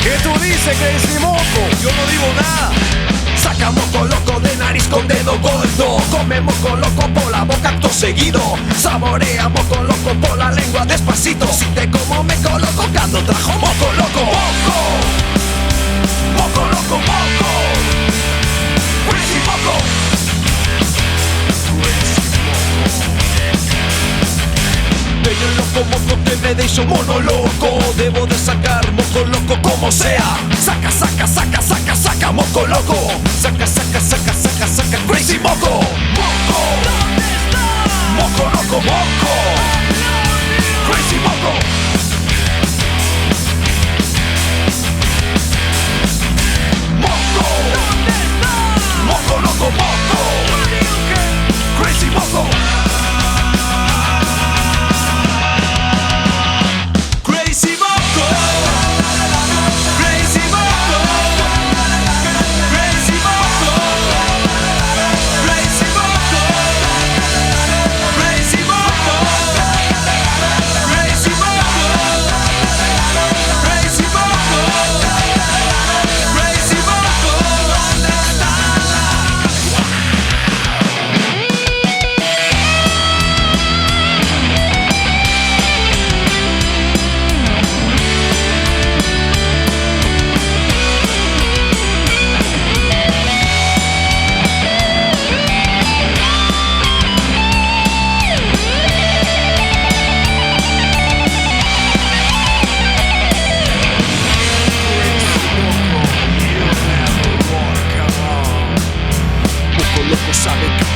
¿Qué tú dices, Crazy Moco? Yo no digo nada. Saca moco loco de nariz con dedo gordo. Come moco loco por la boca acto seguido. Saborea moco loco por la lengua despacito. Si te como me coloco cuando trajo moco loco. Moco, moco loco, moco. Crazy moco. Bello loco moco que me deixo mono loco. Debo de sacar moco loco como sea. Saca, saca, saca, saca, saca moco loco. Saca, saca, saca, saca, saca crazy moco. Moco, ¿dónde está? Moco loco, moco. Crazy moco. Moco, ¿dónde está? Moco loco, moco. Crazy moco.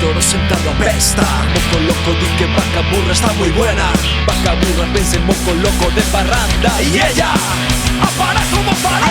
Toro sentado apesta. Moco loco di que vaca burra está muy buena. Vaca burra piensa en moco loco de parranda. Y ella, apara como para.